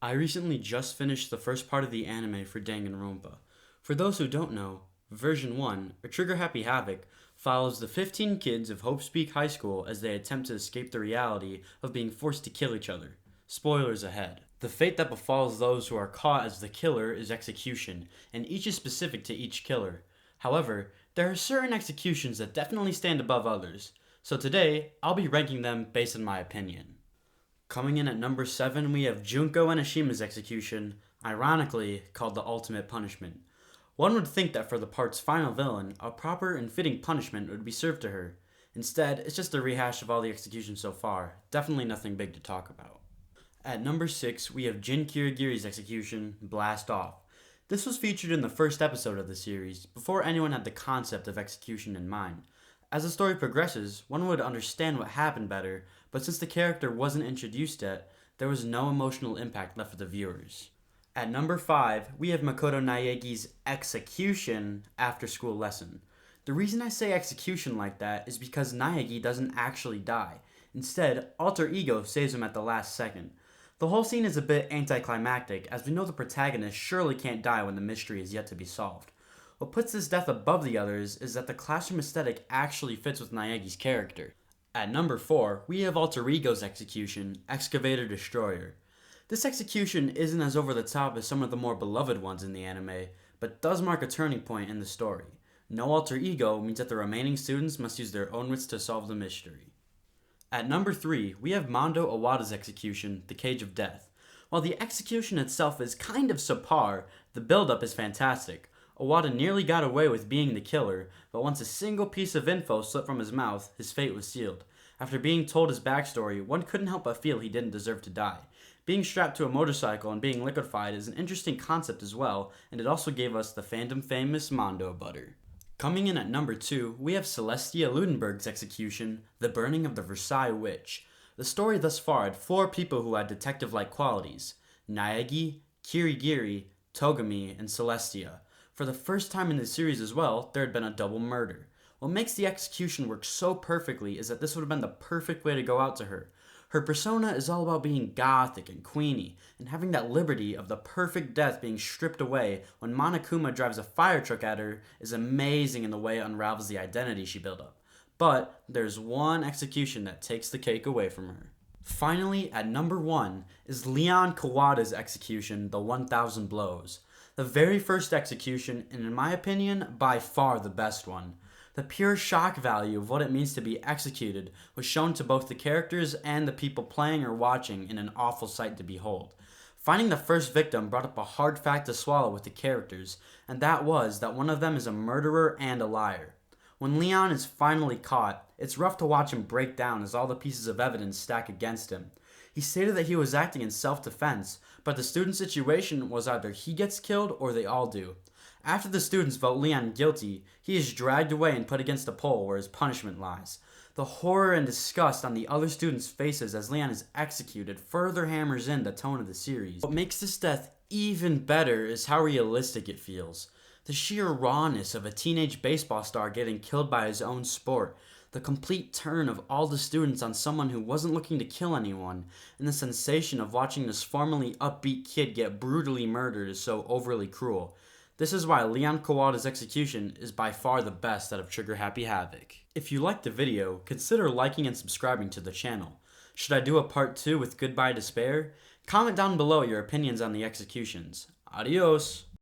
I recently just finished the first part of the anime for Danganronpa. For those who don't know, version 1, or Trigger Happy Havoc, follows the 15 kids of Hope Peak High School as they attempt to escape the reality of being forced to kill each other. Spoilers ahead. The fate that befalls those who are caught as the killer is execution, and each is specific to each killer. However, there are certain executions that definitely stand above others, so today I'll be ranking them based on my opinion. Coming in at number 7, we have Junko Enoshima's execution, ironically called the ultimate punishment. One would think that for the part's final villain, a proper and fitting punishment would be served to her. Instead, it's just a rehash of all the executions so far, definitely nothing big to talk about. At number 6, we have Jin Kirigiri's execution, Blast Off. This was featured in the first episode of the series, before anyone had the concept of execution in mind. As the story progresses, one would understand what happened better, but since the character wasn't introduced yet, there was no emotional impact left for the viewers. At number 5, we have Makoto Naegi's execution after school lesson. The reason I say execution like that is because Naegi doesn't actually die. Instead, Alter Ego saves him at the last second. The whole scene is a bit anticlimactic, as we know the protagonist surely can't die when the mystery is yet to be solved. What puts this death above the others is that the classroom aesthetic actually fits with Naegi's character. At number 4, we have Alter Ego's execution, Excavator Destroyer. This execution isn't as over the top as some of the more beloved ones in the anime, but does mark a turning point in the story. No alter ego means that the remaining students must use their own wits to solve the mystery. At number 3, we have Mando Owada's execution, The Cage of Death. While the execution itself is kind of subpar, the build-up is fantastic. Owada nearly got away with being the killer, but once a single piece of info slipped from his mouth, his fate was sealed. After being told his backstory, one couldn't help but feel he didn't deserve to die. Being strapped to a motorcycle and being liquefied is an interesting concept as well, and it also gave us the fandom famous Mando butter. Coming in at number 2, we have Celestia Lutenberg's execution, The Burning of the Versailles Witch. The story thus far had 4 people who had detective-like qualities: Naegi, Kirigiri, Togami, and Celestia. For the first time in the series as well, there had been a double murder. What makes the execution work so perfectly is that this would have been the perfect way to go out to her. Her persona is all about being gothic and queeny, and having that liberty of the perfect death being stripped away when Monokuma drives a fire truck at her is amazing in the way it unravels the identity she built up. But there's one execution that takes the cake away from her. Finally, at number 1 is Leon Kawada's execution, The 1000 Blows. The very first execution, and in my opinion, by far the best one. The pure shock value of what it means to be executed was shown to both the characters and the people playing or watching in an awful sight to behold. Finding the first victim brought up a hard fact to swallow with the characters, and that was that one of them is a murderer and a liar. When Leon is finally caught, it's rough to watch him break down as all the pieces of evidence stack against him. He stated that he was acting in self-defense, but the student situation was either he gets killed or they all do. After the students vote Leon guilty, he is dragged away and put against a pole where his punishment lies. The horror and disgust on the other students' faces as Leon is executed further hammers in the tone of the series. What makes this death even better is how realistic it feels. The sheer rawness of a teenage baseball star getting killed by his own sport, the complete turn of all the students on someone who wasn't looking to kill anyone, and the sensation of watching this formerly upbeat kid get brutally murdered is so overly cruel. This is why Leon Kawada's execution is by far the best out of Trigger Happy Havoc. If you liked the video, consider liking and subscribing to the channel. Should I do a part 2 with Goodbye Despair? Comment down below your opinions on the executions. Adios!